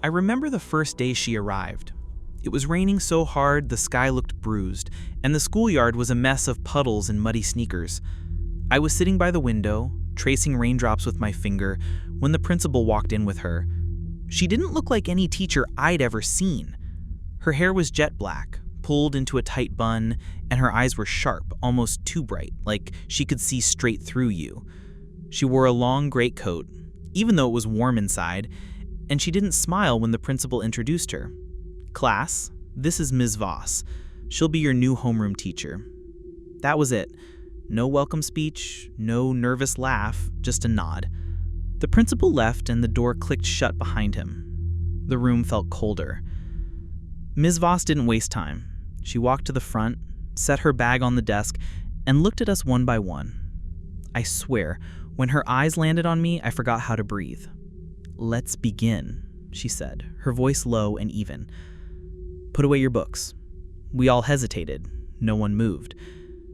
I remember the first day she arrived. It was raining so hard the sky looked bruised, and the schoolyard was a mess of puddles and muddy sneakers. I was sitting by the window, tracing raindrops with my finger, when the principal walked in with her. She didn't look like any teacher I'd ever seen. Her hair was jet black, pulled into a tight bun, and her eyes were sharp, almost too bright, like she could see straight through you. She wore a long greatcoat, even though it was warm inside, and she didn't smile when the principal introduced her. "Class, this is Ms. Voss. She'll be your new homeroom teacher." That was it. No welcome speech, no nervous laugh, just a nod. The principal left and the door clicked shut behind him. The room felt colder. Ms. Voss didn't waste time. She walked to the front, set her bag on the desk, and looked at us one by one. I swear, when her eyes landed on me, I forgot how to breathe. "Let's begin," she said, her voice low and even. "Put away your books." We all hesitated. No one moved.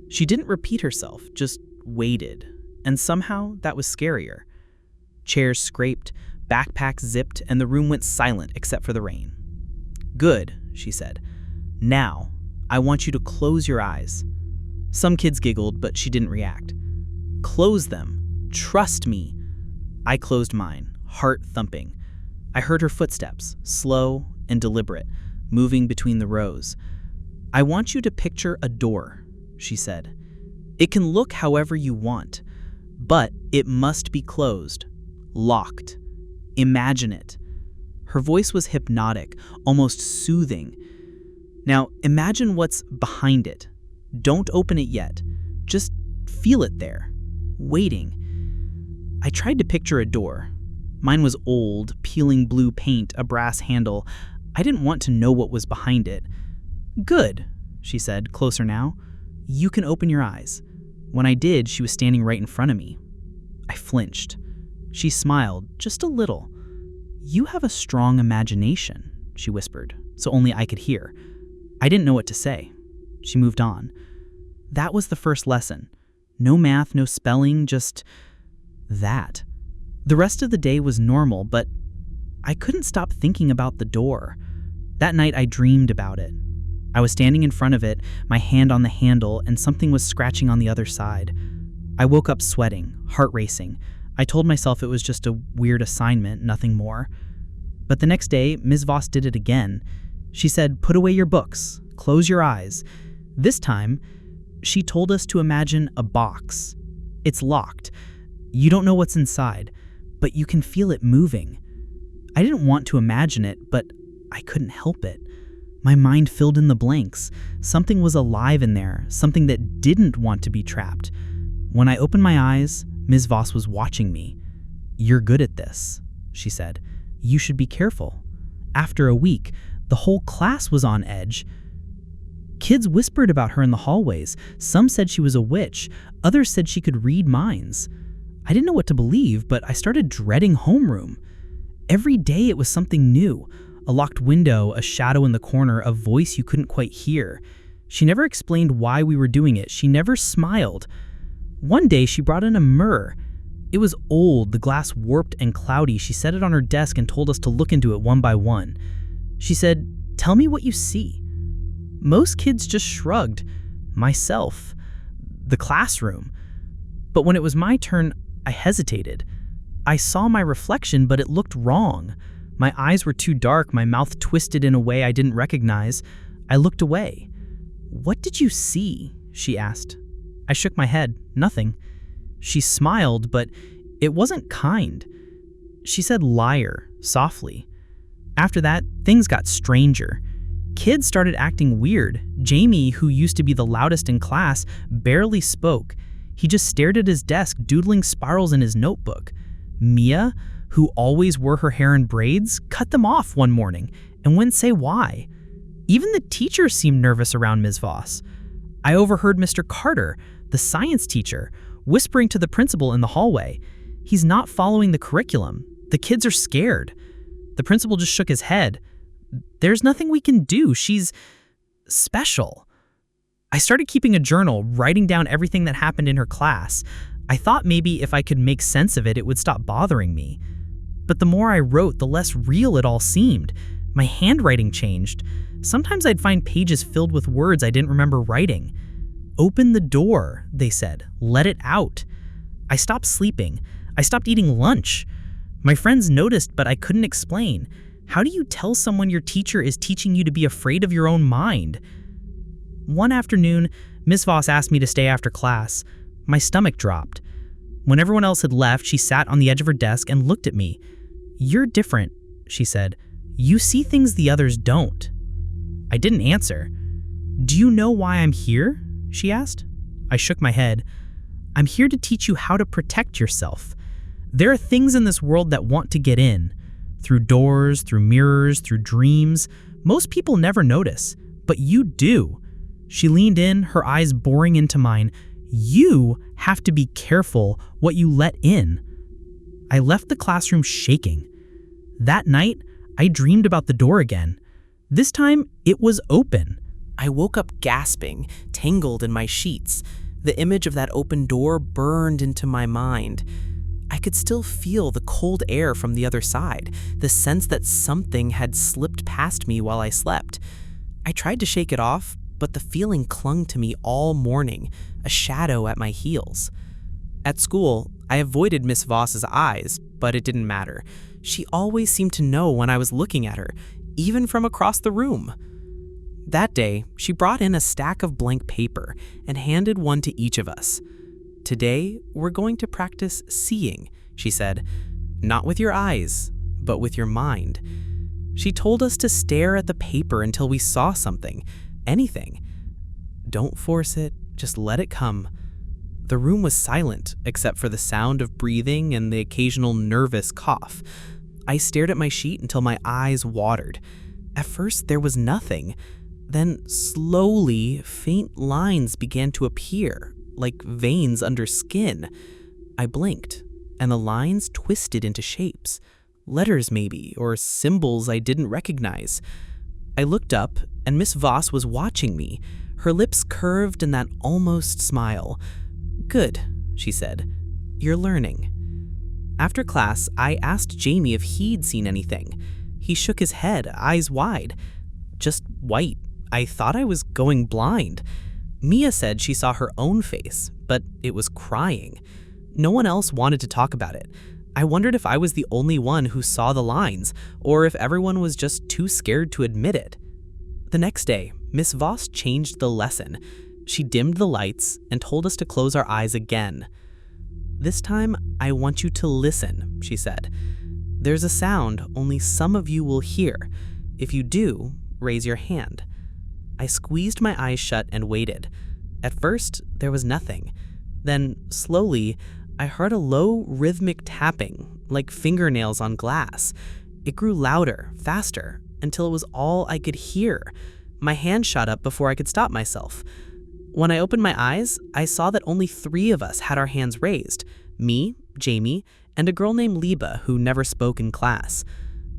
She didn't repeat herself, just waited, and somehow that was scarier. Chairs scraped, backpacks zipped, and the room went silent except for the rain. "Good," she said. "Now, I want you to close your eyes." Some kids giggled, but she didn't react. "Close them. Trust me." I closed mine, heart thumping. I heard her footsteps, slow and deliberate, moving between the rows. "I want you to picture a door," she said. "It can look however you want, but it must be closed, locked. Imagine it." Her voice was hypnotic, almost soothing. "Now imagine what's behind it. Don't open it yet. Just feel it there, waiting." I tried to picture a door. Mine was old, peeling blue paint, a brass handle. I didn't want to know what was behind it. "Good," she said, closer now. "You can open your eyes." When I did, she was standing right in front of me. I flinched. She smiled, just a little. "You have a strong imagination," she whispered, so only I could hear. I didn't know what to say. She moved on. That was the first lesson. No math, no spelling, just that. The rest of the day was normal, but I couldn't stop thinking about the door. That night I dreamed about it. I was standing in front of it, my hand on the handle, and something was scratching on the other side. I woke up sweating, heart racing. I told myself it was just a weird assignment, nothing more. But the next day, Ms. Voss did it again. She said, "Put away your books, close your eyes." This time, she told us to imagine a box. It's locked. You don't know what's inside, but you can feel it moving. I didn't want to imagine it, but I couldn't help it. My mind filled in the blanks. Something was alive in there, something that didn't want to be trapped. When I opened my eyes, Ms. Voss was watching me. "You're good at this," she said. "You should be careful." After a week, the whole class was on edge. Kids whispered about her in the hallways. Some said she was a witch. Others said she could read minds. I didn't know what to believe, but I started dreading homeroom. Every day it was something new. A locked window, a shadow in the corner, a voice you couldn't quite hear. She never explained why we were doing it. She never smiled. One day she brought in a mirror. It was old, the glass warped and cloudy. She set it on her desk and told us to look into it one by one. She said, "Tell me what you see." Most kids just shrugged. Myself. The classroom. But when it was my turn, I hesitated. I saw my reflection, but it looked wrong. My eyes were too dark, my mouth twisted in a way I didn't recognize. I looked away. "What did you see?" she asked. I shook my head. Nothing. She smiled, but it wasn't kind. She said liar, softly. After that, things got stranger. Kids started acting weird. Jamie, who used to be the loudest in class, barely spoke. He just stared at his desk, doodling spirals in his notebook. Mia, who always wore her hair in braids, cut them off one morning and wouldn't say why. Even the teachers seemed nervous around Ms. Voss. I overheard Mr. Carter, the science teacher, whispering to the principal in the hallway. "He's not following the curriculum. The kids are scared." The principal just shook his head. "There's nothing we can do. She's special." I started keeping a journal, writing down everything that happened in her class. I thought maybe if I could make sense of it, it would stop bothering me. but the more I wrote, the less real it all seemed. My handwriting changed. Sometimes I'd find pages filled with words I didn't remember writing. "Open the door," they said. "Let it out." I stopped sleeping. I stopped eating lunch. My friends noticed, but I couldn't explain. How do you tell someone your teacher is teaching you to be afraid of your own mind? One afternoon, Miss Voss asked me to stay after class. My stomach dropped. When everyone else had left, she sat on the edge of her desk and looked at me. "You're different," she said. "You see things the others don't." I didn't answer. "Do you know why I'm here?" she asked. I shook my head. "I'm here to teach you how to protect yourself. There are things in this world that want to get in. Through doors, through mirrors, through dreams. Most people never notice, but you do." She leaned in, her eyes boring into mine. "You have to be careful what you let in." I left the classroom shaking. That night, I dreamed about the door again. This time, it was open. I woke up gasping, tangled in my sheets. The image of that open door burned into my mind. I could still feel the cold air from the other side, the sense that something had slipped past me while I slept. I tried to shake it off, but the feeling clung to me all morning, a shadow at my heels. At school, I avoided Miss Voss's eyes, but it didn't matter. She always seemed to know when I was looking at her, even from across the room. That day, she brought in a stack of blank paper and handed one to each of us. "Today, we're going to practice seeing," she said. "Not with your eyes, but with your mind." She told us to stare at the paper until we saw something, anything. Don't force it, just let it come. The room was silent, except for the sound of breathing and the occasional nervous cough. I stared at my sheet until my eyes watered. At first, there was nothing. Then, slowly, faint lines began to appear, like veins under skin. I blinked, and the lines twisted into shapes. Letters maybe, or symbols I didn't recognize. I looked up, and Miss Voss was watching me, her lips curved in that almost smile. "Good," she said. "You're learning." After class, I asked Jamie if he'd seen anything. He shook his head, eyes wide. Just white. I thought I was going blind. Mia said she saw her own face, but it was crying. No one else wanted to talk about it. I wondered if I was the only one who saw the lines, or if everyone was just too scared to admit it. The next day, Miss Voss changed the lesson. She dimmed the lights and told us to close our eyes again. "This time, I want you to listen," she said. "There's a sound only some of you will hear. If you do, raise your hand." I squeezed my eyes shut and waited. At first, there was nothing. Then, slowly, I heard a low, rhythmic tapping, like fingernails on glass. It grew louder, faster, until it was all I could hear. My hand shot up before I could stop myself. When I opened my eyes, I saw that only 3 of us had our hands raised. Me, Jamie, and a girl named Liba who never spoke in class.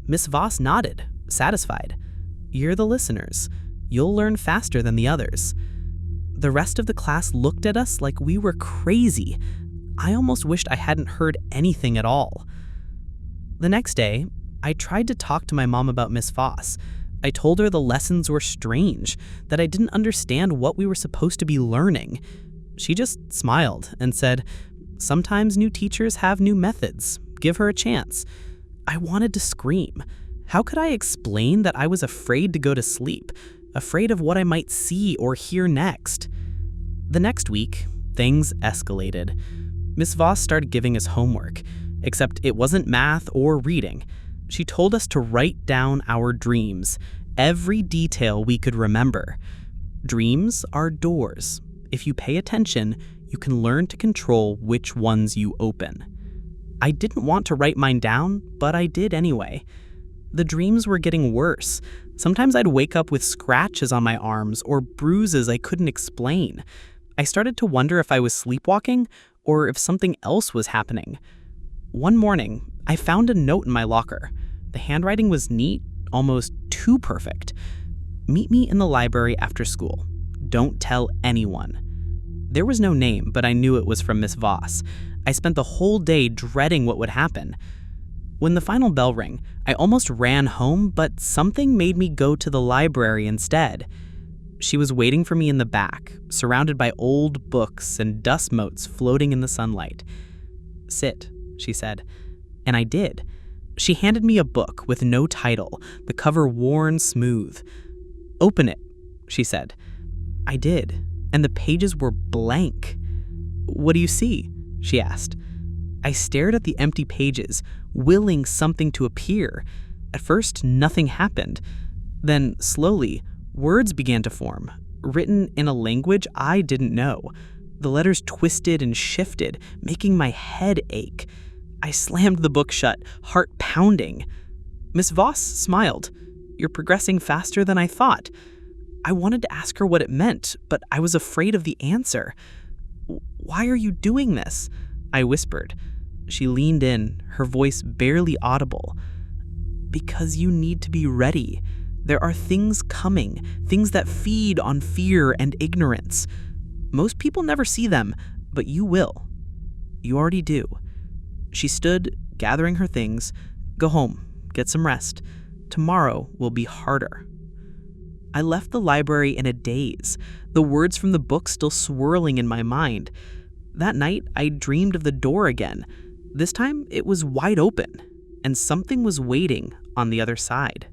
Miss Voss nodded, satisfied. "You're the listeners. You'll learn faster than the others." The rest of the class looked at us like we were crazy. I almost wished I hadn't heard anything at all. The next day, I tried to talk to my mom about Miss Voss. I told her the lessons were strange, that I didn't understand what we were supposed to be learning. She just smiled and said, "Sometimes new teachers have new methods. Give her a chance." I wanted to scream. How could I explain that I was afraid to go to sleep, afraid of what I might see or hear next? The next week, things escalated. Miss Voss started giving us homework, except it wasn't math or reading. She told us to write down our dreams, every detail we could remember. Dreams are doors. If you pay attention, you can learn to control which ones you open. I didn't want to write mine down, but I did anyway. The dreams were getting worse. Sometimes I'd wake up with scratches on my arms or bruises I couldn't explain. I started to wonder if I was sleepwalking or if something else was happening. One morning, I found a note in my locker. The handwriting was neat, almost too perfect. "Meet me in the library after school. Don't tell anyone." There was no name, but I knew it was from Miss Voss. I spent the whole day dreading what would happen. When the final bell rang, I almost ran home, but something made me go to the library instead. She was waiting for me in the back, surrounded by old books and dust motes floating in the sunlight. "Sit," she said, and I did. She handed me a book with no title, the cover worn smooth. "Open it," she said. I did, and the pages were blank. "What do you see?" she asked. I stared at the empty pages, willing something to appear. At first, nothing happened. Then, slowly, words began to form, written in a language I didn't know. The letters twisted and shifted, making my head ache. I slammed the book shut, heart pounding. Miss Voss smiled. "You're progressing faster than I thought." I wanted to ask her what it meant, but I was afraid of the answer. "Why are you doing this?" I whispered. She leaned in, her voice barely audible. "Because you need to be ready. There are things coming, things that feed on fear and ignorance. Most people never see them, but you will. You already do." She stood, gathering her things. "Go home, get some rest. Tomorrow will be harder." I left the library in a daze, the words from the book still swirling in my mind. That night, I dreamed of the door again. This time, it was wide open, and something was waiting on the other side.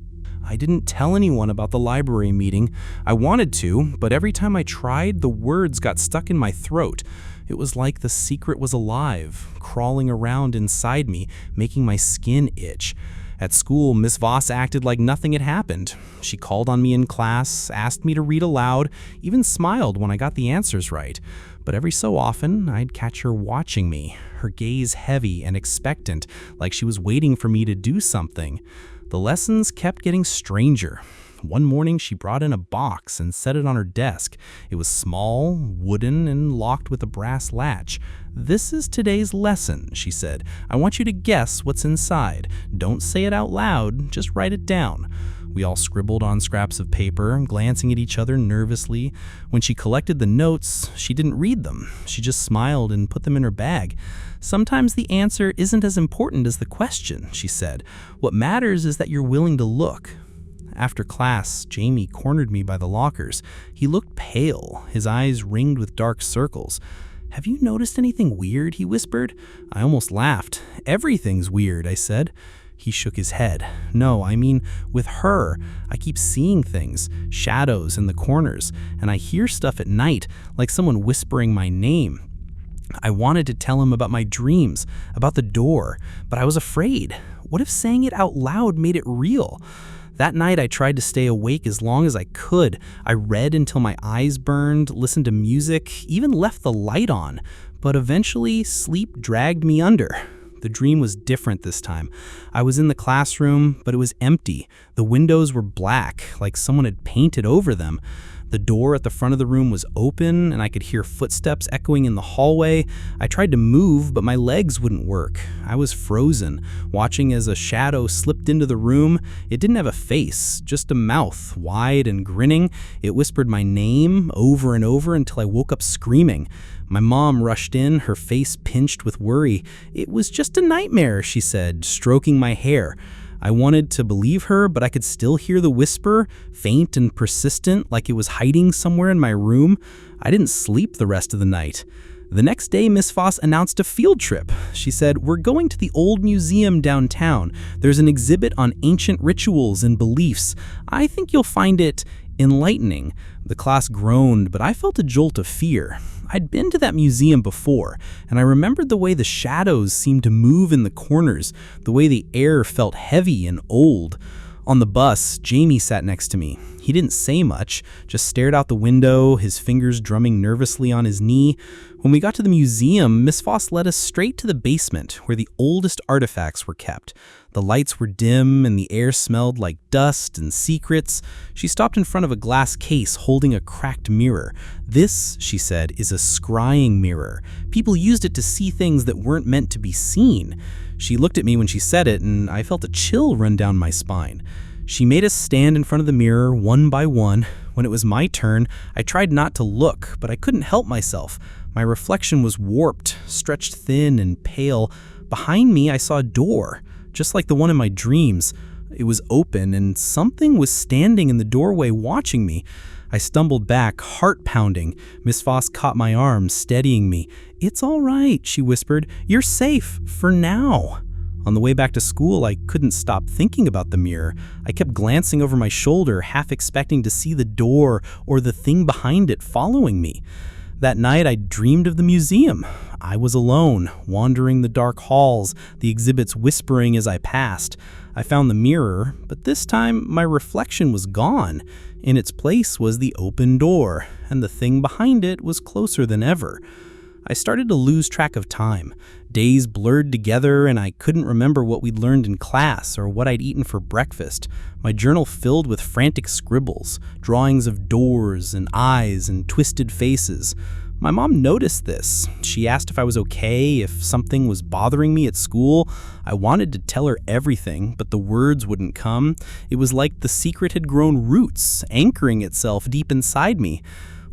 I didn't tell anyone about the library meeting. I wanted to, but every time I tried, the words got stuck in my throat. It was like the secret was alive, crawling around inside me, making my skin itch. At school, Miss Voss acted like nothing had happened. She called on me in class, asked me to read aloud, even smiled when I got the answers right. But every so often, I'd catch her watching me, her gaze heavy and expectant, like she was waiting for me to do something. The lessons kept getting stranger. One morning, she brought in a box and set it on her desk. It was small, wooden, and locked with a brass latch. "This is today's lesson," she said. "I want you to guess what's inside. Don't say it out loud, just write it down." We all scribbled on scraps of paper, glancing at each other nervously. When she collected the notes, she didn't read them. She just smiled and put them in her bag. "Sometimes the answer isn't as important as the question," she said. "What matters is that you're willing to look." After class, Jamie cornered me by the lockers. He looked pale, his eyes ringed with dark circles. "Have you noticed anything weird?" he whispered. I almost laughed. "Everything's weird," I said. He shook his head. "No, I mean, with her, I keep seeing things, shadows in the corners, and I hear stuff at night, like someone whispering my name." I wanted to tell him about my dreams, about the door, but I was afraid. What if saying it out loud made it real? That night, I tried to stay awake as long as I could. I read until my eyes burned, listened to music, even left the light on. But eventually, sleep dragged me under. The dream was different this time. I was in the classroom, but it was empty. The windows were black, like someone had painted over them. The door at the front of the room was open, and I could hear footsteps echoing in the hallway. I tried to move, but my legs wouldn't work. I was frozen, watching as a shadow slipped into the room. It didn't have a face, just a mouth, wide and grinning. It whispered my name over and over until I woke up screaming. My mom rushed in, her face pinched with worry. "It was just a nightmare," she said, stroking my hair. I wanted to believe her, but I could still hear the whisper, faint and persistent, like it was hiding somewhere in my room. I didn't sleep the rest of the night. The next day, Miss Voss announced a field trip. She said, "We're going to the old museum downtown. There's an exhibit on ancient rituals and beliefs. I think you'll find it enlightening." The class groaned, but I felt a jolt of fear. I'd been to that museum before, and I remembered the way the shadows seemed to move in the corners, the way the air felt heavy and old. On the bus, Jamie sat next to me. He didn't say much, just stared out the window, his fingers drumming nervously on his knee. When we got to the museum, Miss Voss led us straight to the basement, where the oldest artifacts were kept. The lights were dim, and the air smelled like dust and secrets. She stopped in front of a glass case holding a cracked mirror. "This," she said, "is a scrying mirror. People used it to see things that weren't meant to be seen." She looked at me when she said it, and I felt a chill run down my spine. She made us stand in front of the mirror one by one. When it was my turn, I tried not to look, but I couldn't help myself. My reflection was warped, stretched thin and pale. Behind me, I saw a door, just like the one in my dreams. It was open, and something was standing in the doorway watching me. I stumbled back, heart pounding. Miss Voss caught my arm, steadying me. "It's all right," she whispered. "You're safe, for now." On the way back to school, I couldn't stop thinking about the mirror. I kept glancing over my shoulder, half expecting to see the door or the thing behind it following me. That night, I dreamed of the museum. I was alone, wandering the dark halls, the exhibits whispering as I passed. I found the mirror, but this time my reflection was gone. In its place was the open door, and the thing behind it was closer than ever. I started to lose track of time. Days blurred together, and I couldn't remember what we'd learned in class or what I'd eaten for breakfast. My journal filled with frantic scribbles, drawings of doors and eyes and twisted faces. My mom noticed this. She asked if I was okay, if something was bothering me at school. I wanted to tell her everything, but the words wouldn't come. It was like the secret had grown roots, anchoring itself deep inside me.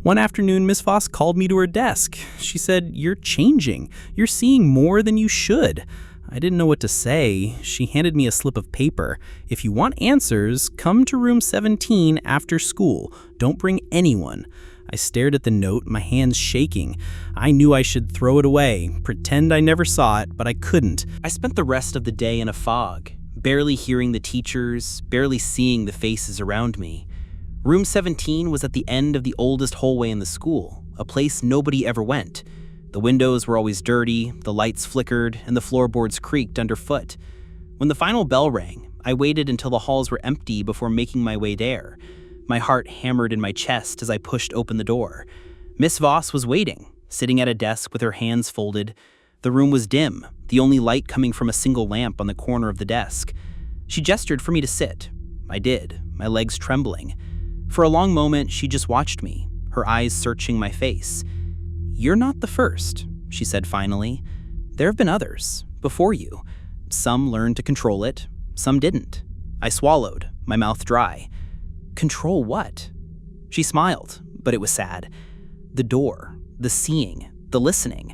One afternoon, Miss Voss called me to her desk. She said, "You're changing. You're seeing more than you should." I didn't know what to say. She handed me a slip of paper. "If you want answers, come to room 17 after school. Don't bring anyone." I stared at the note, my hands shaking. I knew I should throw it away, pretend I never saw it, but I couldn't. I spent the rest of the day in a fog, barely hearing the teachers, barely seeing the faces around me. Room 17 was at the end of the oldest hallway in the school, a place nobody ever went. The windows were always dirty, the lights flickered, and the floorboards creaked underfoot. When the final bell rang, I waited until the halls were empty before making my way there. My heart hammered in my chest as I pushed open the door. Miss Voss was waiting, sitting at a desk with her hands folded. The room was dim, the only light coming from a single lamp on the corner of the desk. She gestured for me to sit. I did, my legs trembling. For a long moment, she just watched me, her eyes searching my face. "You're not the first," she said finally. "There have been others, before you. Some learned to control it, some didn't." I swallowed, my mouth dry. "Control what?" She smiled, but it was sad. "The door, the seeing, the listening.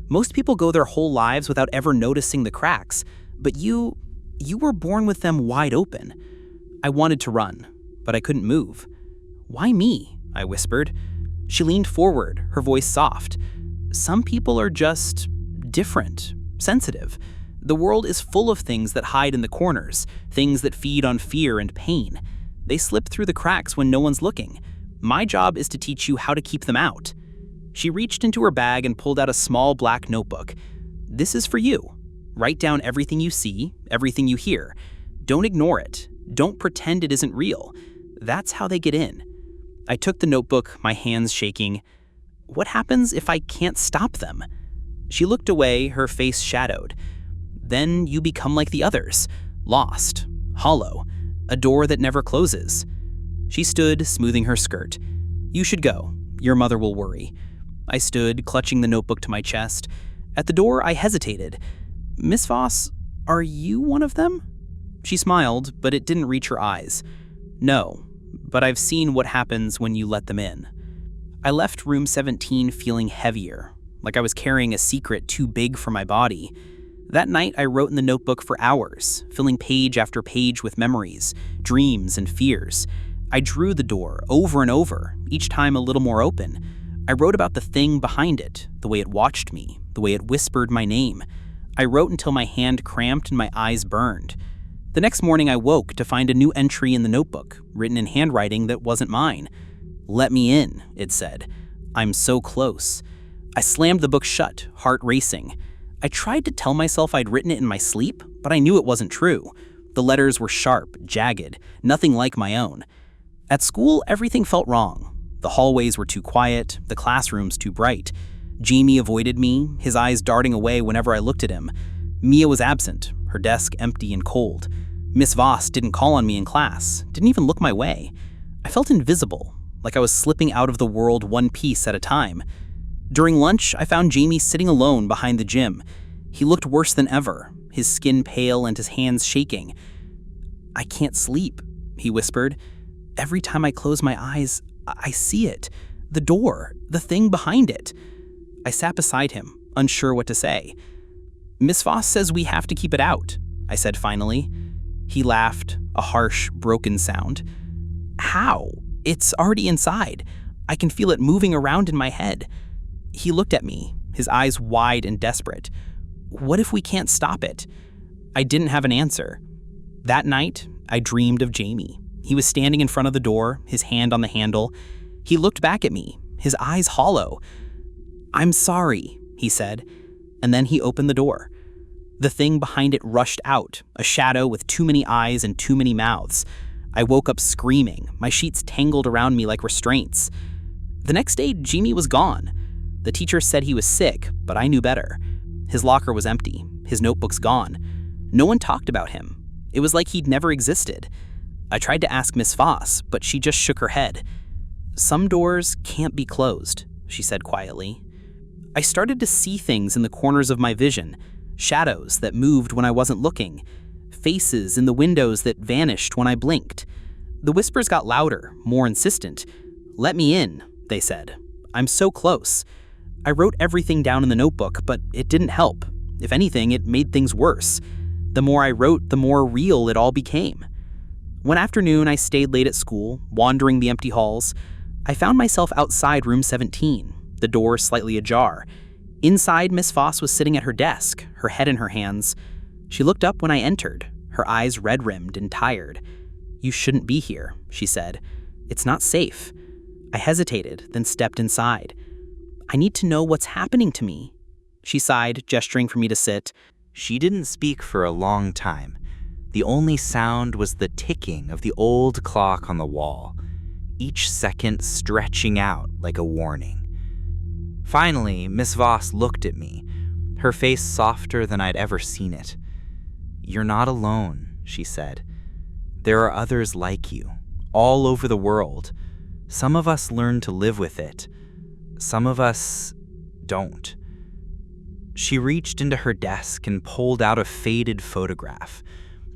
Most people go their whole lives without ever noticing the cracks, but you were born with them wide open." I wanted to run, but I couldn't move. "Why me?" I whispered. She leaned forward, her voice soft. "Some people are just different, sensitive. The world is full of things that hide in the corners, things that feed on fear and pain. They slip through the cracks when no one's looking. My job is to teach you how to keep them out." She reached into her bag and pulled out a small black notebook. "This is for you. Write down everything you see, everything you hear. Don't ignore it. Don't pretend it isn't real. That's how they get in." I took the notebook, my hands shaking. "What happens if I can't stop them?" She looked away, her face shadowed. "Then you become like the others, lost, hollow, a door that never closes." She stood, smoothing her skirt. "You should go. Your mother will worry." I stood, clutching the notebook to my chest. At the door, I hesitated. "Miss Voss, are you one of them?" She smiled, but it didn't reach her eyes. "No, but I've seen what happens when you let them in." I left room 17 feeling heavier, like I was carrying a secret too big for my body. That night, I wrote in the notebook for hours, filling page after page with memories, dreams, and fears. I drew the door over and over, each time a little more open. I wrote about the thing behind it, the way it watched me, the way it whispered my name. I wrote until my hand cramped and my eyes burned. The next morning, I woke to find a new entry in the notebook, written in handwriting that wasn't mine. "Let me in," it said. "I'm so close." I slammed the book shut, heart racing. I tried to tell myself I'd written it in my sleep, but I knew it wasn't true. The letters were sharp, jagged, nothing like my own. At school, everything felt wrong. The hallways were too quiet, the classrooms too bright. Jamie avoided me, his eyes darting away whenever I looked at him. Mia was absent, her desk empty and cold. Miss Voss didn't call on me in class, didn't even look my way. I felt invisible, like I was slipping out of the world one piece at a time. During lunch, I found Jamie sitting alone behind the gym. He looked worse than ever, his skin pale and his hands shaking. "I can't sleep," he whispered. "Every time I close my eyes, I see it. The door, the thing behind it." I sat beside him, unsure what to say. "Miss Voss says we have to keep it out." I said finally. He laughed, a harsh, broken sound. How? It's already inside. I can feel it moving around in my head. He looked at me, his eyes wide and desperate. What if we can't stop it? I didn't have an answer. That night, I dreamed of Jamie. He was standing in front of the door, his hand on the handle. He looked back at me, his eyes hollow. "I'm sorry," he said, and then he opened the door. The thing behind it rushed out, a shadow with too many eyes and too many mouths. I woke up screaming, my sheets tangled around me like restraints. The next day, Jamie was gone. The teacher said he was sick, but I knew better. His locker was empty, his notebooks gone. No one talked about him. It was like he'd never existed. I tried to ask Miss Voss, but she just shook her head. "Some doors can't be closed," she said quietly. I started to see things in the corners of my vision, shadows that moved when I wasn't looking, faces in the windows that vanished when I blinked. The whispers got louder, more insistent. "Let me in," they said. "I'm so close." I wrote everything down in the notebook, but it didn't help. If anything, it made things worse. The more I wrote, the more real it all became. One afternoon, I stayed late at school, wandering the empty halls. I found myself outside room 17, the door slightly ajar. Inside, Miss Voss was sitting at her desk, her head in her hands. She looked up when I entered, her eyes red-rimmed and tired. "You shouldn't be here," she said. "It's not safe." I hesitated, then stepped inside. "I need to know what's happening to me," she sighed, gesturing for me to sit. She didn't speak for a long time. The only sound was the ticking of the old clock on the wall, each second stretching out like a warning. Finally, Miss Voss looked at me, her face softer than I'd ever seen it. "You're not alone," she said. "There are others like you, all over the world. Some of us learn to live with it. Some of us don't." She reached into her desk and pulled out a faded photograph.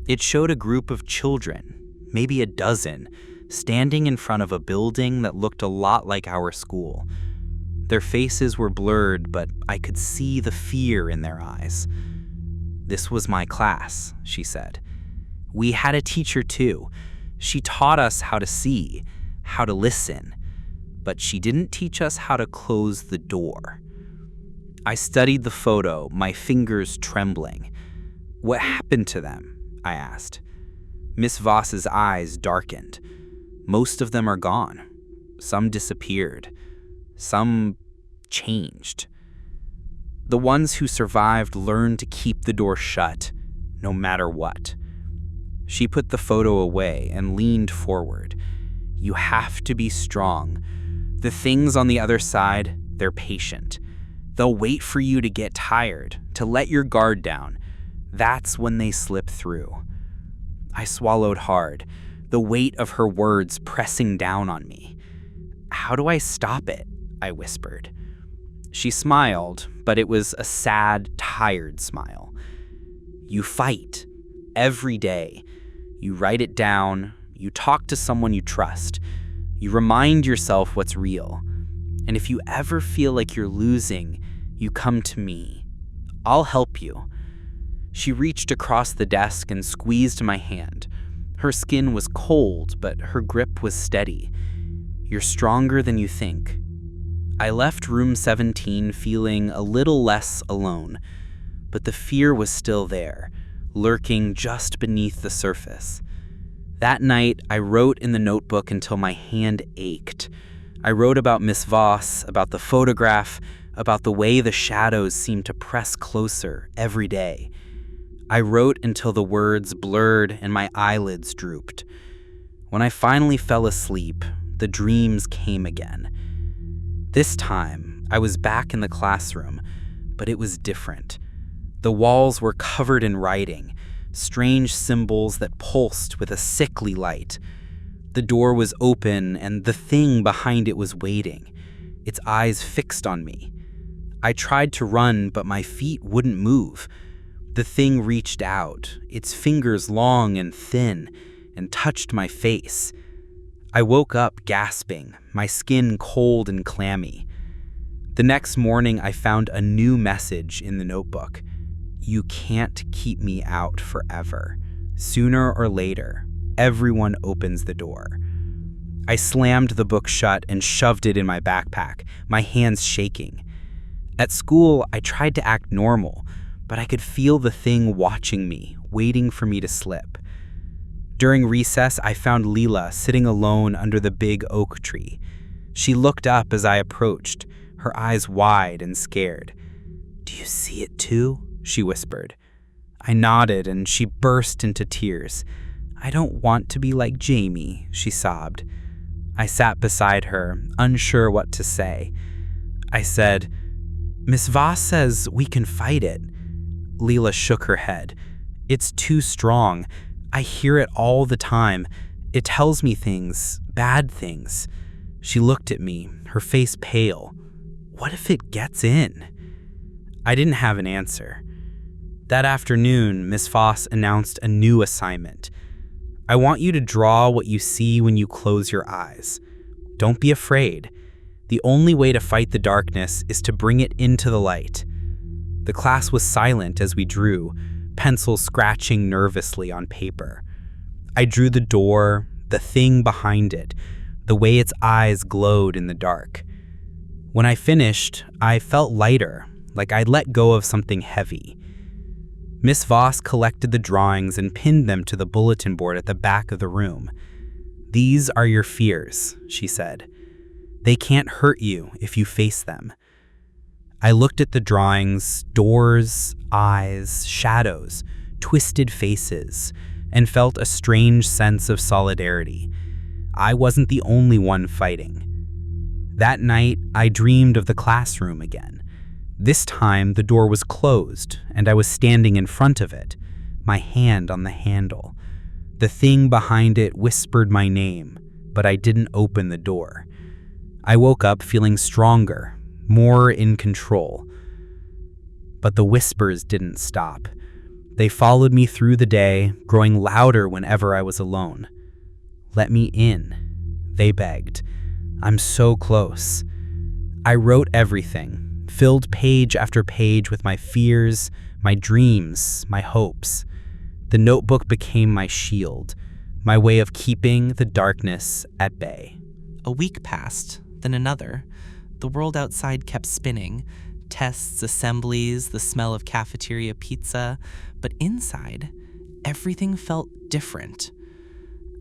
It showed a group of children, maybe a dozen, standing in front of a building that looked a lot like our school. Their faces were blurred, but I could see the fear in their eyes. "This was my class," she said. "We had a teacher too. She taught us how to see, how to listen, but she didn't teach us how to close the door." I studied the photo, my fingers trembling. "What happened to them?" I asked. Miss Voss's eyes darkened. "Most of them are gone. Some disappeared. Some changed. The ones who survived learned to keep the door shut, no matter what." She put the photo away and leaned forward. "You have to be strong. The things on the other side, they're patient. They'll wait for you to get tired, to let your guard down. That's when they slip through." I swallowed hard, the weight of her words pressing down on me. "How do I stop it?" I whispered. She smiled, but it was a sad, tired smile. "You fight. Every day. You write it down. You talk to someone you trust. You remind yourself what's real. And if you ever feel like you're losing, you come to me. I'll help you." She reached across the desk and squeezed my hand. Her skin was cold, but her grip was steady. "You're stronger than you think." I left room 17 feeling a little less alone, but the fear was still there, lurking just beneath the surface. That night, I wrote in the notebook until my hand ached. I wrote about Miss Voss, about the photograph, about the way the shadows seemed to press closer every day. I wrote until the words blurred and my eyelids drooped. When I finally fell asleep, the dreams came again. This time, I was back in the classroom, but it was different. The walls were covered in writing, strange symbols that pulsed with a sickly light. The door was open, and the thing behind it was waiting, its eyes fixed on me. I tried to run, but my feet wouldn't move. The thing reached out, its fingers long and thin, and touched my face. I woke up gasping, my skin cold and clammy. The next morning, I found a new message in the notebook. "You can't keep me out forever. Sooner or later, everyone opens the door." I slammed the book shut and shoved it in my backpack, my hands shaking. At school, I tried to act normal, but I could feel the thing watching me, waiting for me to slip. During recess, I found Leela sitting alone under the big oak tree. She looked up as I approached, her eyes wide and scared. "Do you see it too?" she whispered. I nodded and she burst into tears. "I don't want to be like Jamie," she sobbed. I sat beside her, unsure what to say. I said, "Miss Voss says we can fight it." Leela shook her head. "It's too strong. I hear it all the time. It tells me things, bad things." She looked at me, her face pale. "What if it gets in?" I didn't have an answer. That afternoon, Miss Voss announced a new assignment. "I want you to draw what you see when you close your eyes. Don't be afraid. The only way to fight the darkness is to bring it into the light." The class was silent as we drew, pencil scratching nervously on paper. I drew the door, the thing behind it, the way its eyes glowed in the dark. When I finished, I felt lighter, like I'd let go of something heavy. Miss Voss collected the drawings and pinned them to the bulletin board at the back of the room. "These are your fears," she said. "They can't hurt you if you face them." I looked at the drawings, doors, eyes, shadows, twisted faces, and felt a strange sense of solidarity. I wasn't the only one fighting. That night, I dreamed of the classroom again. This time, the door was closed, and I was standing in front of it, my hand on the handle. The thing behind it whispered my name, but I didn't open the door. I woke up feeling stronger, more in control. But the whispers didn't stop. They followed me through the day, growing louder whenever I was alone. "Let me in," they begged. "I'm so close." I wrote everything, filled page after page with my fears, my dreams, my hopes. The notebook became my shield, my way of keeping the darkness at bay. A week passed, then another. The world outside kept spinning. Tests, assemblies, the smell of cafeteria pizza. But inside, everything felt different.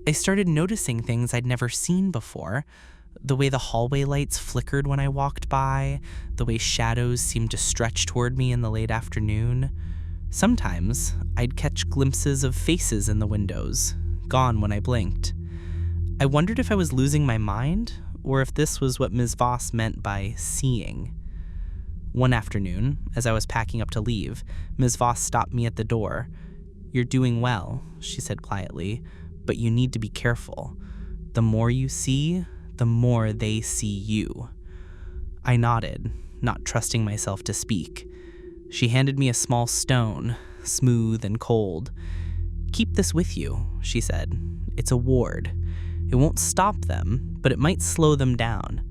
I started noticing things I'd never seen before. The way the hallway lights flickered when I walked by, the way shadows seemed to stretch toward me in the late afternoon. Sometimes, I'd catch glimpses of faces in the windows, gone when I blinked. I wondered if I was losing my mind, or if this was what Ms. Voss meant by seeing. One afternoon, as I was packing up to leave, Ms. Voss stopped me at the door. "You're doing well," she said quietly, "but you need to be careful. The more you see, the more they see you." I nodded, not trusting myself to speak. She handed me a small stone, smooth and cold. "Keep this with you," she said. "It's a ward. It won't stop them, but it might slow them down."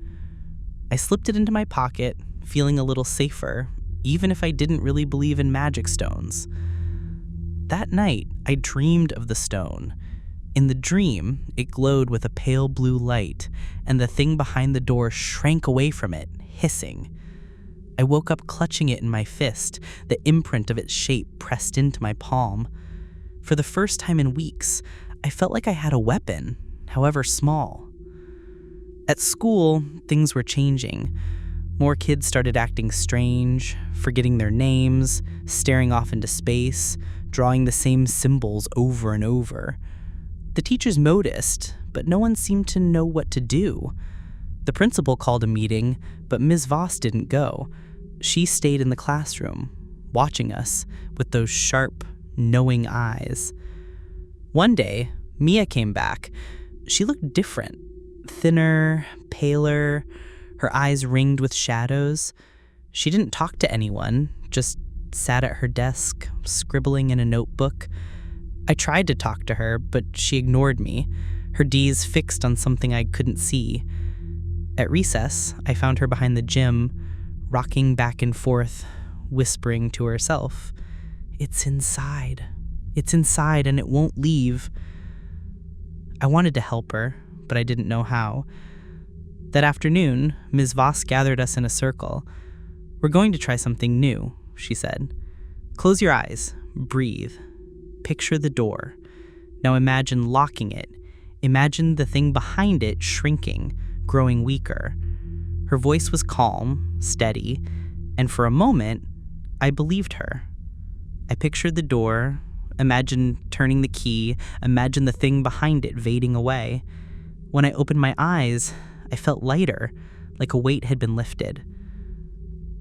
I slipped it into my pocket, feeling a little safer, even if I didn't really believe in magic stones. That night, I dreamed of the stone. In the dream, it glowed with a pale blue light, and the thing behind the door shrank away from it, hissing. I woke up clutching it in my fist, the imprint of its shape pressed into my palm. For the first time in weeks, I felt like I had a weapon, however small. At school, things were changing. More kids started acting strange, forgetting their names, staring off into space, drawing the same symbols over and over. The teachers noticed, but no one seemed to know what to do. The principal called a meeting, but Ms. Voss didn't go. She stayed in the classroom, watching us with those sharp, knowing eyes. One day, Mia came back. She looked different, thinner, paler, her eyes ringed with shadows. She didn't talk to anyone, just sat at her desk, scribbling in a notebook. I tried to talk to her, but she ignored me, her D's fixed on something I couldn't see. At recess, I found her behind the gym, rocking back and forth, whispering to herself. It's inside. It's inside and it won't leave. I wanted to help her, but I didn't know how. That afternoon, Ms. Voss gathered us in a circle. We're going to try something new, she said. Close your eyes. Breathe. Picture the door. Now imagine locking it. Imagine the thing behind it shrinking, growing weaker. Her voice was calm, steady, and for a moment, I believed her. I pictured the door, imagined turning the key, imagined the thing behind it fading away. When I opened my eyes, I felt lighter, like a weight had been lifted.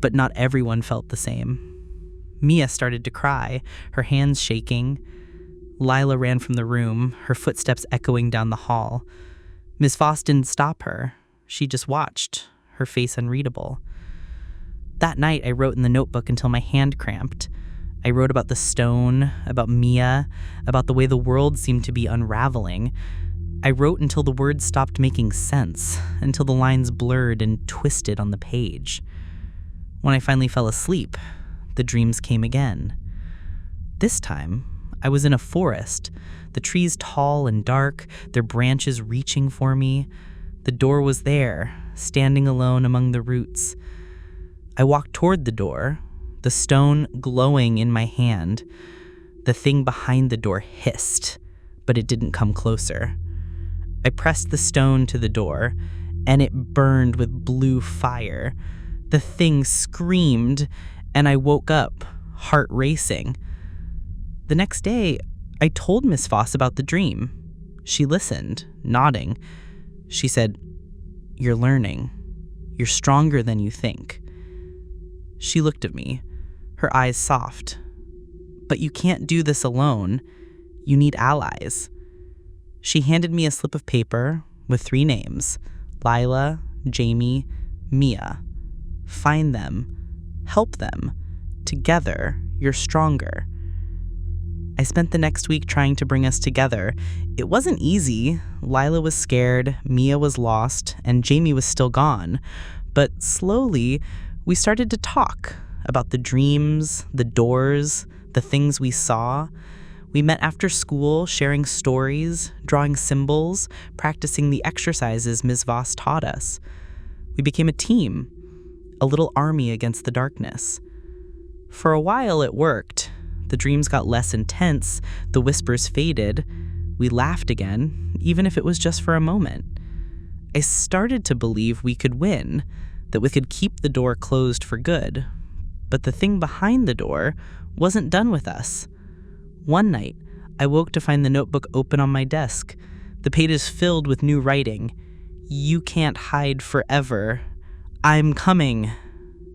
But not everyone felt the same. Mia started to cry, her hands shaking. Lila ran from the room, her footsteps echoing down the hall. Miss Voss didn't stop her. She just watched, her face unreadable. That night, I wrote in the notebook until my hand cramped. I wrote about the stone, about Mia, about the way the world seemed to be unraveling. I wrote until the words stopped making sense, until the lines blurred and twisted on the page. When I finally fell asleep, the dreams came again. This time, I was in a forest, the trees tall and dark, their branches reaching for me. The door was there, standing alone among the roots. I walked toward the door, the stone glowing in my hand. The thing behind the door hissed, but it didn't come closer. I pressed the stone to the door, and it burned with blue fire. The thing screamed, and I woke up, heart racing. The next day, I told Miss Voss about the dream. She listened, nodding. She said, "You're learning. You're stronger than you think." She looked at me, her eyes soft. "But you can't do this alone. You need allies." She handed me a slip of paper with 3 names: Lila, Jamie, Mia. Find them. Help them. Together, you're stronger. I spent the next week trying to bring us together. It wasn't easy. Lila was scared, Mia was lost, and Jamie was still gone. But slowly, we started to talk about the dreams, the doors, the things we saw. We met after school, sharing stories, drawing symbols, practicing the exercises Ms. Voss taught us. We became a team, a little army against the darkness. For a while, it worked. The dreams got less intense, the whispers faded. We laughed again, even if it was just for a moment. I started to believe we could win, that we could keep the door closed for good. But the thing behind the door wasn't done with us. One night, I woke to find the notebook open on my desk. The pages filled with new writing. "You can't hide forever. I'm coming."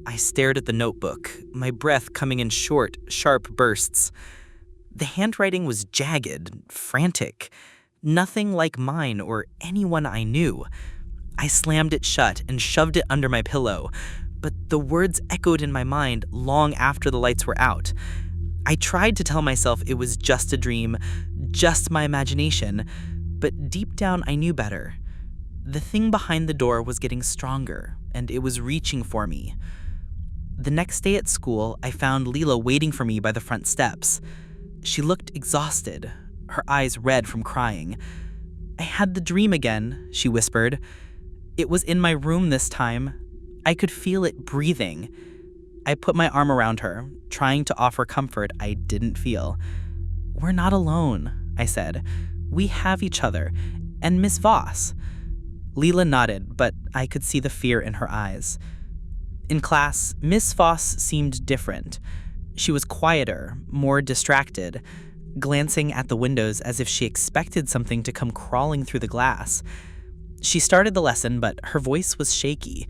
I stared at the notebook, my breath coming in short, sharp bursts. The handwriting was jagged, frantic, nothing like mine or anyone I knew. I slammed it shut and shoved it under my pillow, but the words echoed in my mind long after the lights were out. I tried to tell myself it was just a dream, just my imagination, but deep down I knew better. The thing behind the door was getting stronger, and it was reaching for me. The next day at school, I found Leela waiting for me by the front steps. She looked exhausted, her eyes red from crying. "I had the dream again," she whispered. "It was in my room this time. I could feel it breathing." I put my arm around her, trying to offer comfort I didn't feel. "We're not alone," I said. "We have each other, and Miss Voss." Leela nodded, but I could see the fear in her eyes. In class, Miss Voss seemed different. She was quieter, more distracted, glancing at the windows as if she expected something to come crawling through the glass. She started the lesson, but her voice was shaky.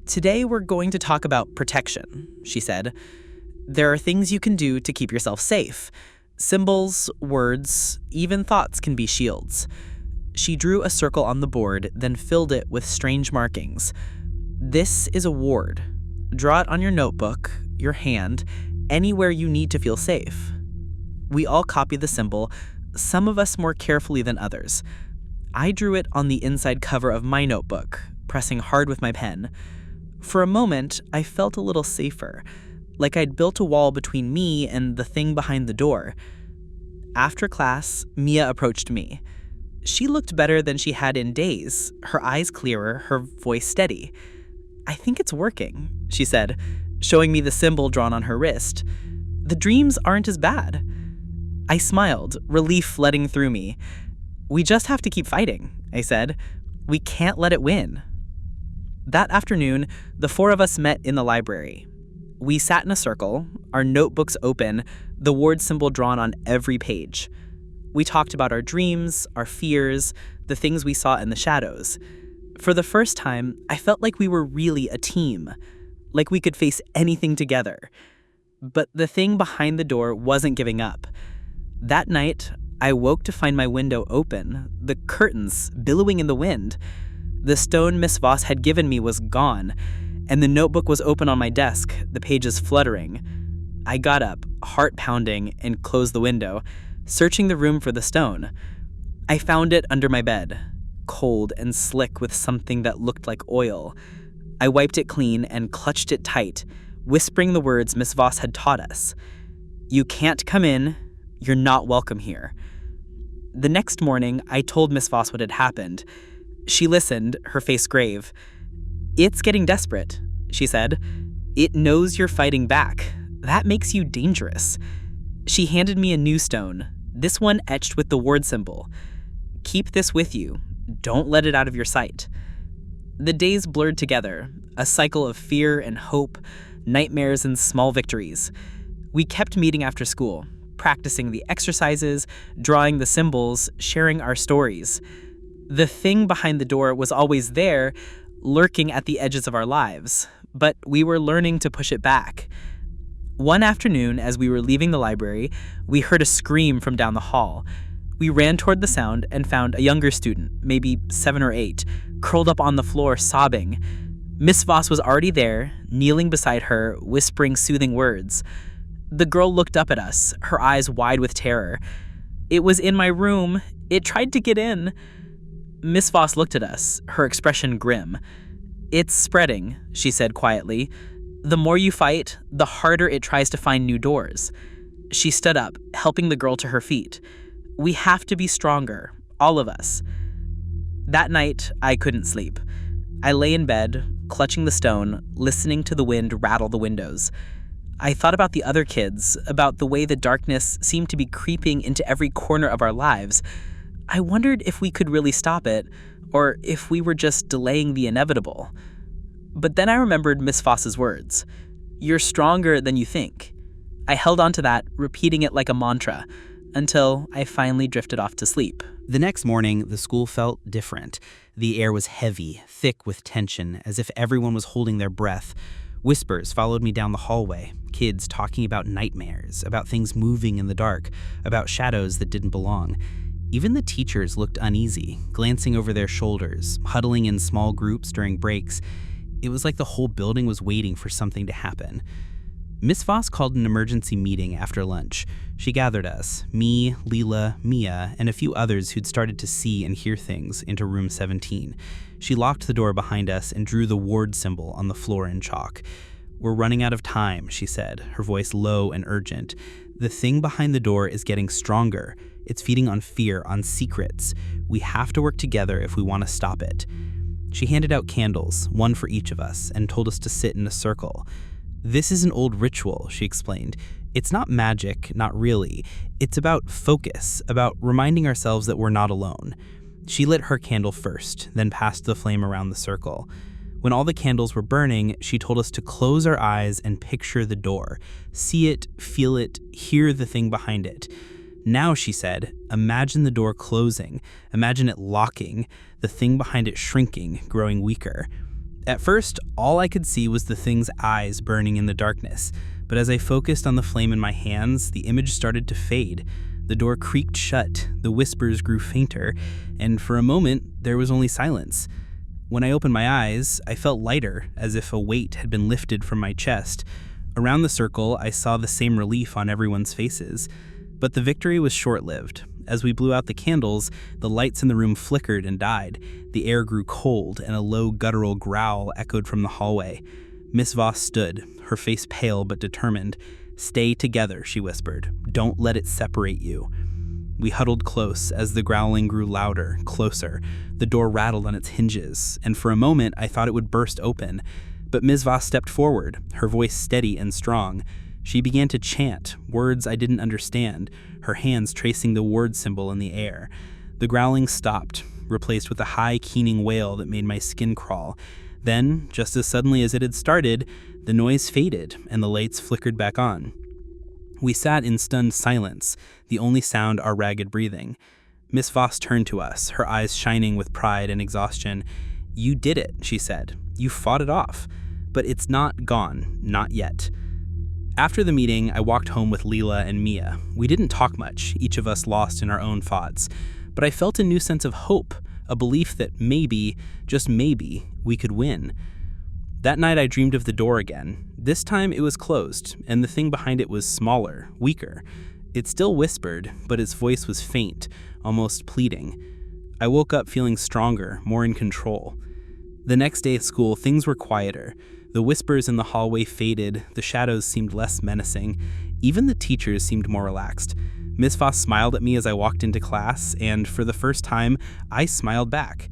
"Today we're going to talk about protection," she said. "There are things you can do to keep yourself safe. Symbols, words, even thoughts can be shields." She drew a circle on the board, then filled it with strange markings. "This is a ward. Draw it on your notebook, your hand, anywhere you need to feel safe." We all copied the symbol, some of us more carefully than others. I drew it on the inside cover of my notebook, pressing hard with my pen. For a moment, I felt a little safer. like I'd built a wall between me and the thing behind the door. After class, Mia approached me. She looked better than she had in days, her eyes clearer, her voice steady. "I think it's working," she said, showing me the symbol drawn on her wrist. "The dreams aren't as bad." I smiled, relief flooding through me. "We just have to keep fighting," I said. "We can't let it win." That afternoon, the four of us met in the library. We sat in a circle, our notebooks open, the ward symbol drawn on every page. We talked about our dreams, our fears, the things we saw in the shadows. For the first time, I felt like we were really a team, like we could face anything together. But the thing behind the door wasn't giving up. That night, I woke to find my window open, the curtains billowing in the wind. The stone Miss Voss had given me was gone, and the notebook was open on my desk, the pages fluttering. I got up, heart pounding, and closed the window, searching the room for the stone. I found it under my bed, cold and slick with something that looked like oil. I wiped it clean and clutched it tight, whispering the words Miss Voss had taught us. "You can't come in. You're not welcome here." The next morning, I told Miss Voss what had happened. She listened, her face grave. "It's getting desperate," she said. "It knows you're fighting back. That makes you dangerous." She handed me a new stone, this one etched with the ward symbol. "Keep this with you. Don't let it out of your sight." The days blurred together, a cycle of fear and hope, nightmares and small victories. We kept meeting after school, practicing the exercises, drawing the symbols, sharing our stories. The thing behind the door was always there, lurking at the edges of our lives, but we were learning to push it back. One afternoon, as we were leaving the library, we heard a scream from down the hall. We ran toward the sound and found a younger student, maybe 7 or 8, curled up on the floor sobbing. Miss Voss was already there, kneeling beside her, whispering soothing words. The girl looked up at us, her eyes wide with terror. "It was in my room. It tried to get in." Miss Voss looked at us, her expression grim. "It's spreading," she said quietly. "The more you fight, the harder it tries to find new doors." She stood up, helping the girl to her feet. "We have to be stronger, all of us." That night, I couldn't sleep. I lay in bed, clutching the stone, listening to the wind rattle the windows. I thought about the other kids, about the way the darkness seemed to be creeping into every corner of our lives. I wondered if we could really stop it, or if we were just delaying the inevitable. But then I remembered Miss Voss's words. "You're stronger than you think." I held on to that, repeating it like a mantra, until I finally drifted off to sleep. The next morning, the school felt different. The air was heavy, thick with tension, as if everyone was holding their breath. Whispers followed me down the hallway, kids talking about nightmares, about things moving in the dark, about shadows that didn't belong. Even the teachers looked uneasy, glancing over their shoulders, huddling in small groups during breaks. It was like the whole building was waiting for something to happen. Miss Voss called an emergency meeting after lunch. She gathered us, me, Leela, Mia, and a few others who'd started to see and hear things, into room 17. She locked the door behind us and drew the ward symbol on the floor in chalk. "We're running out of time," she said, her voice low and urgent. "The thing behind the door is getting stronger. It's feeding on fear, on secrets. We have to work together if we want to stop it." She handed out candles, one for each of us, and told us to sit in a circle. "This is an old ritual," she explained. "It's not magic, not really. It's about focus, about reminding ourselves that we're not alone." She lit her candle first, then passed the flame around the circle. When all the candles were burning, she told us to close our eyes and picture the door. See it, feel it, hear the thing behind it. "Now," she said, "imagine the door closing. Imagine it locking, the thing behind it shrinking, growing weaker." At first, all I could see was the thing's eyes burning in the darkness, but as I focused on the flame in my hands, the image started to fade. The door creaked shut, the whispers grew fainter, and for a moment, there was only silence. When I opened my eyes, I felt lighter, as if a weight had been lifted from my chest. Around the circle, I saw the same relief on everyone's faces. But the victory was short-lived. As we blew out the candles, the lights in the room flickered and died. The air grew cold, and a low guttural growl echoed from the hallway. Miss Voss stood, her face pale but determined. "Stay together," she whispered. "Don't let it separate you." We huddled close as the growling grew louder, closer. The door rattled on its hinges, and for a moment I thought it would burst open. But Ms. Voss stepped forward, her voice steady and strong. She began to chant, words I didn't understand, her hands tracing the word symbol in the air. The growling stopped, replaced with a high, keening wail that made my skin crawl. Then, just as suddenly as it had started, the noise faded and the lights flickered back on. We sat in stunned silence, the only sound our ragged breathing. Miss Voss turned to us, her eyes shining with pride and exhaustion. "You did it," she said. "You fought it off. But it's not gone, not yet." After the meeting, I walked home with Leela and Mia. We didn't talk much, each of us lost in our own thoughts. But I felt a new sense of hope, a belief that maybe, just maybe, we could win. That night I dreamed of the door again. This time it was closed, and the thing behind it was smaller, weaker. It still whispered, but its voice was faint, almost pleading. I woke up feeling stronger, more in control. The next day at school, things were quieter. The whispers in the hallway faded, the shadows seemed less menacing. Even the teachers seemed more relaxed. Miss Voss smiled at me as I walked into class, and for the first time, I smiled back.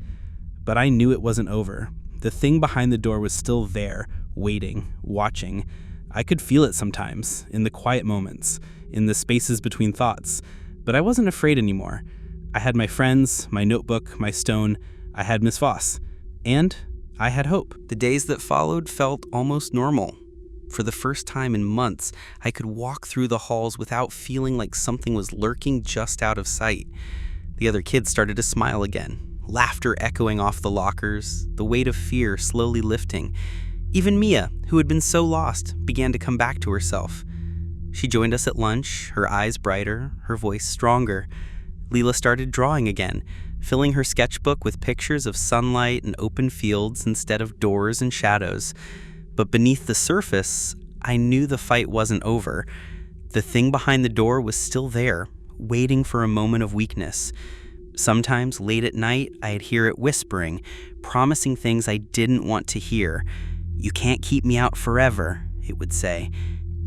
But I knew it wasn't over. The thing behind the door was still there, waiting, watching. I could feel it sometimes, in the quiet moments, in the spaces between thoughts. But I wasn't afraid anymore. I had my friends, my notebook, my stone. I had Miss Voss. And I had hope. The days that followed felt almost normal. For the first time in months, I could walk through the halls without feeling like something was lurking just out of sight. The other kids started to smile again, laughter echoing off the lockers, the weight of fear slowly lifting. Even Mia, who had been so lost, began to come back to herself. She joined us at lunch, her eyes brighter, her voice stronger. Leela started drawing again, filling her sketchbook with pictures of sunlight and open fields instead of doors and shadows. But beneath the surface, I knew the fight wasn't over. The thing behind the door was still there, waiting for a moment of weakness. Sometimes, late at night, I'd hear it whispering, promising things I didn't want to hear. "You can't keep me out forever," it would say.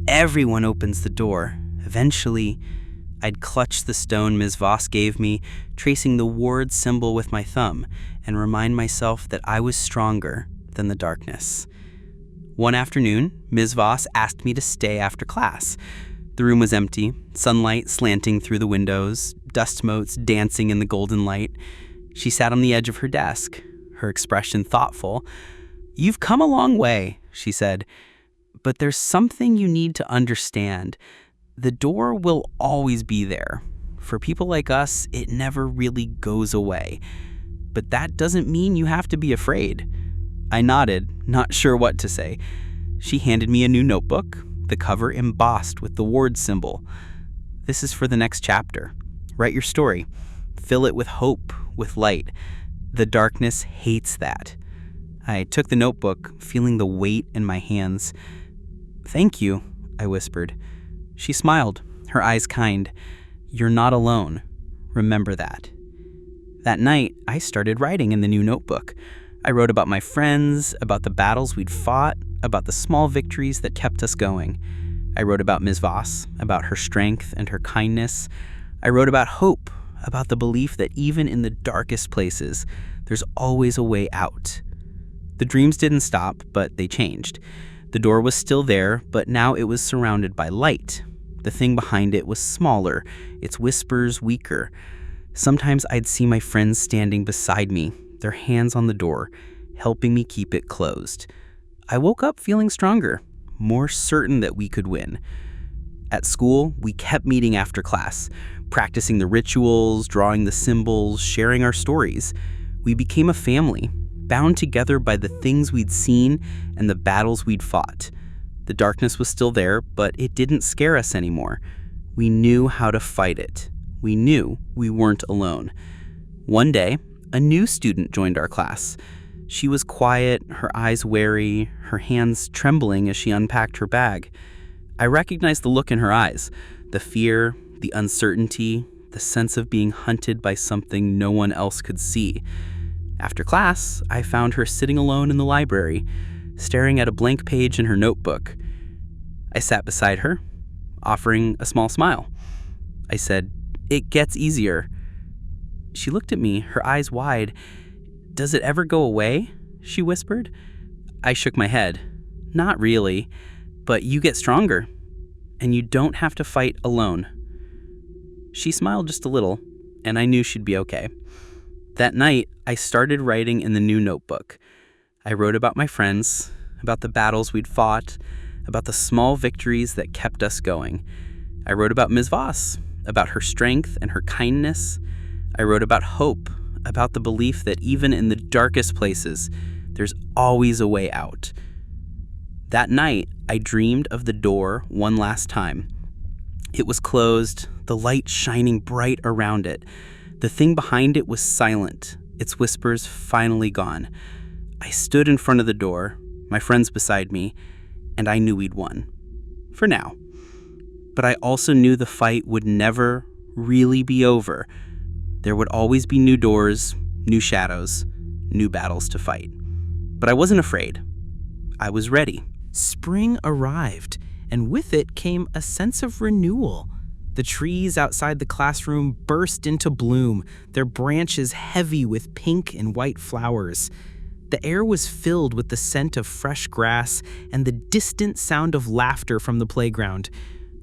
"Everyone opens the door. Eventually," I'd clutch the stone Ms. Voss gave me, tracing the ward symbol with my thumb, and remind myself that I was stronger than the darkness. One afternoon, Ms. Voss asked me to stay after class. The room was empty, sunlight slanting through the windows, dust motes dancing in the golden light. She sat on the edge of her desk, her expression thoughtful. "You've come a long way," she said, "but there's something you need to understand. The door will always be there. For people like us, it never really goes away. But that doesn't mean you have to be afraid." I nodded, not sure what to say. She handed me a new notebook, the cover embossed with the ward symbol. "This is for the next chapter. Write your story. Fill it with hope, with light. The darkness hates that." I took the notebook, feeling the weight in my hands. "Thank you," I whispered. She smiled, her eyes kind. "You're not alone. Remember that." That night, I started writing in the new notebook. I wrote about my friends, about the battles we'd fought, about the small victories that kept us going. I wrote about Ms. Voss, about her strength and her kindness. I wrote about hope, about the belief that even in the darkest places, there's always a way out. The dreams didn't stop, but they changed. The door was still there, but now it was surrounded by light. The thing behind it was smaller, its whispers weaker. Sometimes I'd see my friends standing beside me, their hands on the door, helping me keep it closed. I woke up feeling stronger, more certain that we could win. At school, we kept meeting after class, practicing the rituals, drawing the symbols, sharing our stories. We became a family, bound together by the things we'd seen and the battles we'd fought. The darkness was still there, but it didn't scare us anymore. We knew how to fight it. We knew we weren't alone. One day, a new student joined our class. She was quiet, her eyes wary, her hands trembling as she unpacked her bag. I recognized the look in her eyes, the fear, the uncertainty, the sense of being hunted by something no one else could see. After class, I found her sitting alone in the library. staring at a blank page in her notebook. I sat beside her, offering a small smile. I said, "It gets easier." She looked at me, her eyes wide. "Does it ever go away?" she whispered. I shook my head. "Not really, but you get stronger, and you don't have to fight alone." She smiled just a little, and I knew she'd be okay. That night, I started writing in the new notebook. I wrote about my friends, about the battles we'd fought, about the small victories that kept us going. I wrote about Ms. Voss, about her strength and her kindness. I wrote about hope, about the belief that even in the darkest places, there's always a way out. That night, I dreamed of the door one last time. It was closed, the light shining bright around it. The thing behind it was silent, its whispers finally gone. I stood in front of the door, my friends beside me, and I knew we'd won. For now. But I also knew the fight would never really be over. There would always be new doors, new shadows, new battles to fight. But I wasn't afraid. I was ready. Spring arrived, and with it came a sense of renewal. The trees outside the classroom burst into bloom, their branches heavy with pink and white flowers. The air was filled with the scent of fresh grass and the distant sound of laughter from the playground.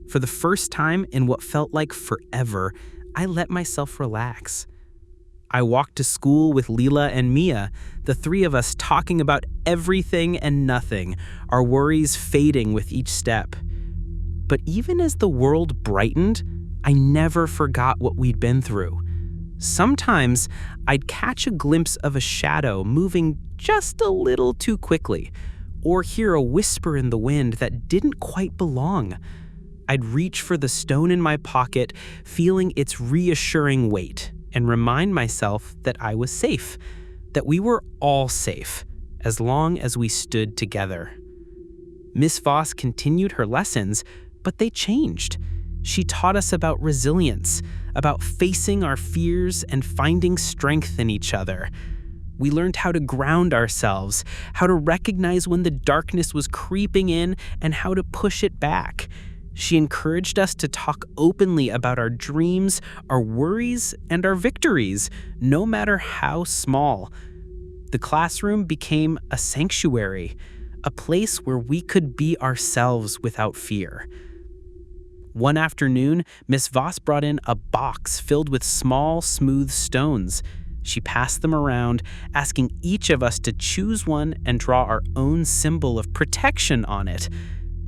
For the first time in what felt like forever, I let myself relax. I walked to school with Leela and Mia, the three of us talking about everything and nothing, our worries fading with each step. But even as the world brightened, I never forgot what we'd been through. Sometimes I'd catch a glimpse of a shadow moving just a little too quickly, or hear a whisper in the wind that didn't quite belong. I'd reach for the stone in my pocket, feeling its reassuring weight, and remind myself that I was safe, that we were all safe, as long as we stood together. Miss Voss continued her lessons, but they changed. She taught us about resilience, about facing our fears and finding strength in each other. We learned how to ground ourselves, how to recognize when the darkness was creeping in, and how to push it back. She encouraged us to talk openly about our dreams, our worries, and our victories, no matter how small. The classroom became a sanctuary, a place where we could be ourselves without fear. One afternoon, Miss Voss brought in a box filled with small, smooth stones. She passed them around, asking each of us to choose one and draw our own symbol of protection on it.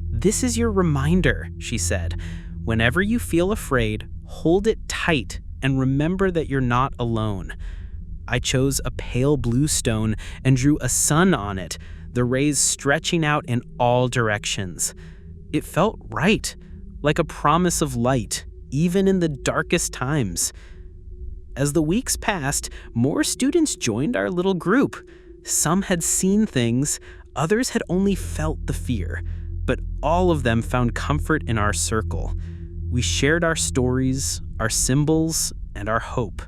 "This is your reminder," she said. "Whenever you feel afraid, hold it tight and remember that you're not alone." I chose a pale blue stone and drew a sun on it, the rays stretching out in all directions. It felt right, like a promise of light, even in the darkest times. As the weeks passed, more students joined our little group. Some had seen things, others had only felt the fear, but all of them found comfort in our circle. We shared our stories, our symbols, and our hope.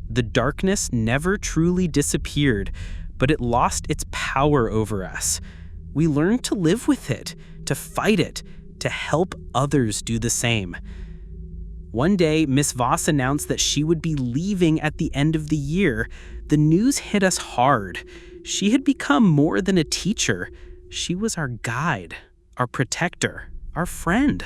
The darkness never truly disappeared, but it lost its power over us. We learned to live with it, to fight it, to help others do the same. One day, Miss Voss announced that she would be leaving at the end of the year. The news hit us hard. She had become more than a teacher. She was our guide, our protector, our friend.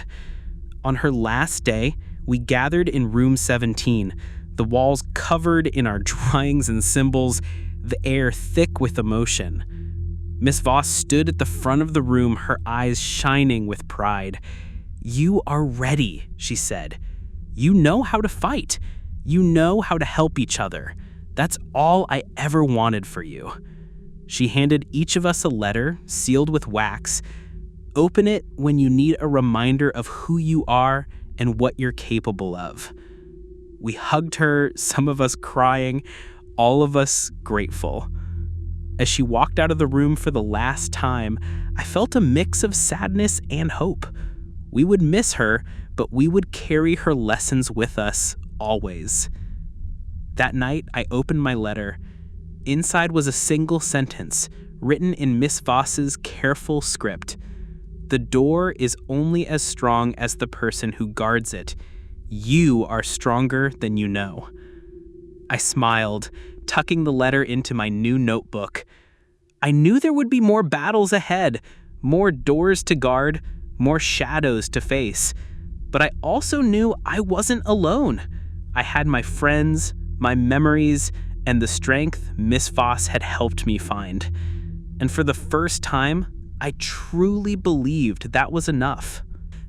On her last day, we gathered in room 17, the walls covered in our drawings and symbols, the air thick with emotion. Miss Voss stood at the front of the room, her eyes shining with pride. "You are ready," she said. "You know how to fight. You know how to help each other. That's all I ever wanted for you." She handed each of us a letter sealed with wax. "Open it when you need a reminder of who you are and what you're capable of." We hugged her, some of us crying, all of us grateful. As she walked out of the room for the last time, I felt a mix of sadness and hope. We would miss her, but we would carry her lessons with us always. That night, I opened my letter. Inside was a single sentence, written in Miss Voss's careful script. The door is only as strong as the person who guards it. You are stronger than you know. I smiled, tucking the letter into my new notebook. I knew there would be more battles ahead, more doors to guard, more shadows to face. But I also knew I wasn't alone. I had my friends, my memories, and the strength Miss Voss had helped me find. And for the first time, I truly believed that was enough.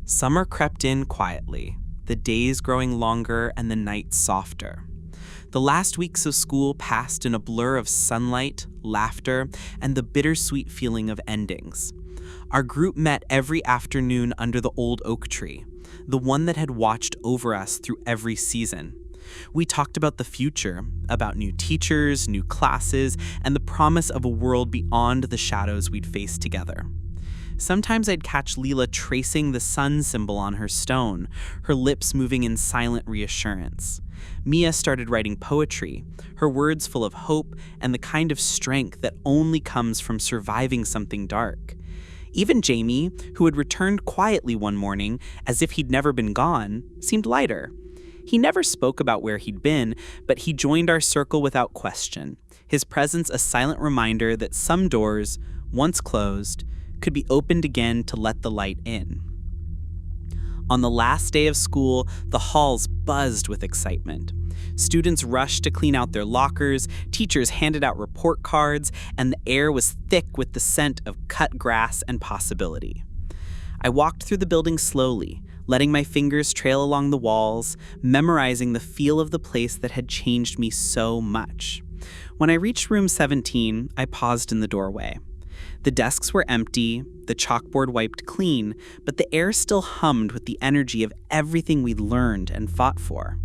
Summer crept in quietly, the days growing longer and the nights softer. The last weeks of school passed in a blur of sunlight, laughter, and the bittersweet feeling of endings. Our group met every afternoon under the old oak tree, the one that had watched over us through every season. We talked about the future, about new teachers, new classes, and the promise of a world beyond the shadows we'd face together. Sometimes I'd catch Leela tracing the sun symbol on her stone, her lips moving in silent reassurance. Mia started writing poetry, her words full of hope and the kind of strength that only comes from surviving something dark. Even Jamie, who had returned quietly one morning, as if he'd never been gone, seemed lighter. He never spoke about where he'd been, but he joined our circle without question, his presence a silent reminder that some doors, once closed, could be opened again to let the light in. On the last day of school, the halls buzzed with excitement. Students rushed to clean out their lockers, teachers handed out report cards, and the air was thick with the scent of cut grass and possibility. I walked through the building slowly, letting my fingers trail along the walls, memorizing the feel of the place that had changed me so much. When I reached room 17, I paused in the doorway. The desks were empty, the chalkboard wiped clean, but the air still hummed with the energy of everything we'd learned and fought for.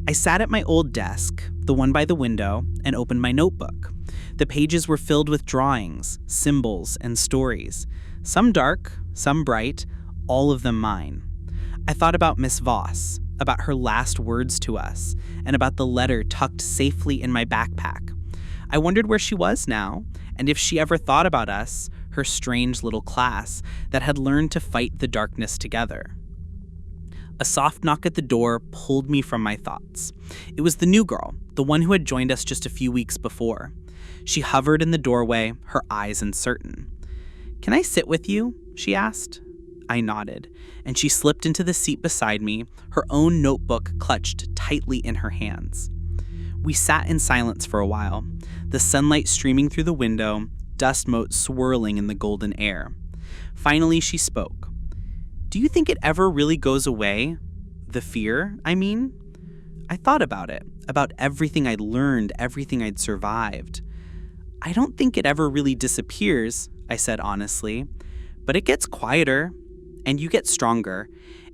I sat at my old desk, the one by the window, and opened my notebook. The pages were filled with drawings, symbols, and stories. Some dark, some bright, all of them mine. I thought about Miss Voss, about her last words to us, and about the letter tucked safely in my backpack. I wondered where she was now, and if she ever thought about us, her strange little class that had learned to fight the darkness together. A soft knock at the door pulled me from my thoughts. It was the new girl, the one who had joined us just a few weeks before. She hovered in the doorway, her eyes uncertain. "Can I sit with you?" she asked. I nodded, and she slipped into the seat beside me, her own notebook clutched tightly in her hands. We sat in silence for a while, the sunlight streaming through the window, dust motes swirling in the golden air. Finally, she spoke. "Do you think it ever really goes away? The fear, I mean?" I thought about it, about everything I'd learned, everything I'd survived. "I don't think it ever really disappears," I said honestly, "but it gets quieter, and you get stronger,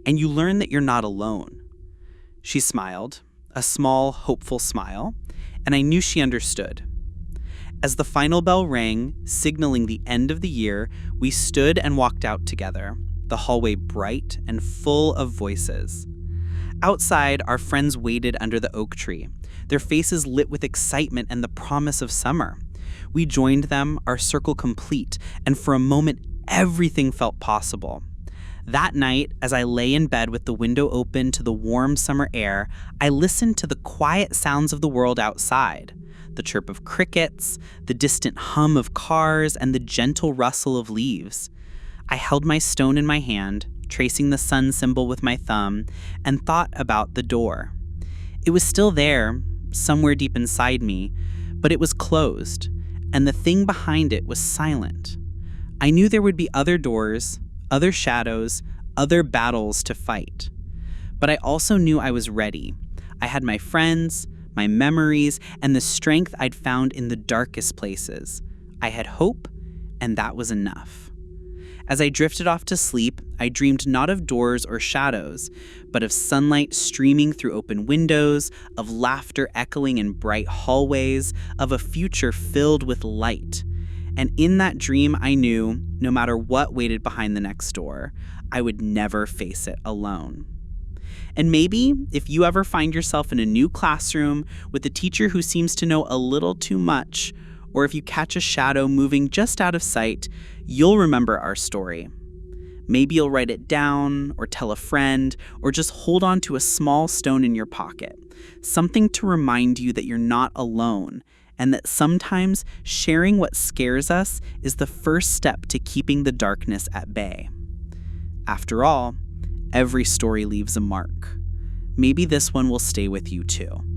and you learn that you're not alone." She smiled, a small, hopeful smile, and I knew she understood. As the final bell rang, signaling the end of the year, we stood and walked out together, the hallway bright and full of voices. Outside, our friends waited under the oak tree, their faces lit with excitement and the promise of summer. We joined them, our circle complete, and for a moment, everything felt possible. That night, as I lay in bed with the window open to the warm summer air, I listened to the quiet sounds of the world outside. The chirp of crickets, the distant hum of cars, and the gentle rustle of leaves. I held my stone in my hand, tracing the sun symbol with my thumb, and thought about the door. It was still there, somewhere deep inside me, but it was closed, and the thing behind it was silent. I knew there would be other doors, other shadows, other battles to fight. But I also knew I was ready. I had my friends, my memories, and the strength I'd found in the darkest places. I had hope, and that was enough. As I drifted off to sleep, I dreamed not of doors or shadows, but of sunlight streaming through open windows, of laughter echoing in bright hallways, of a future filled with light. And in that dream, I knew, no matter what waited behind the next door, I would never face it alone. And maybe, if you ever find yourself in a new classroom with a teacher who seems to know a little too much, or if you catch a shadow moving just out of sight, you'll remember our story. Maybe you'll write it down, or tell a friend, or just hold on to a small stone in your pocket. Something to remind you that you're not alone, and that sometimes sharing what scares us is the first step to keeping the darkness at bay. After all, every story leaves a mark. Maybe this one will stay with you too.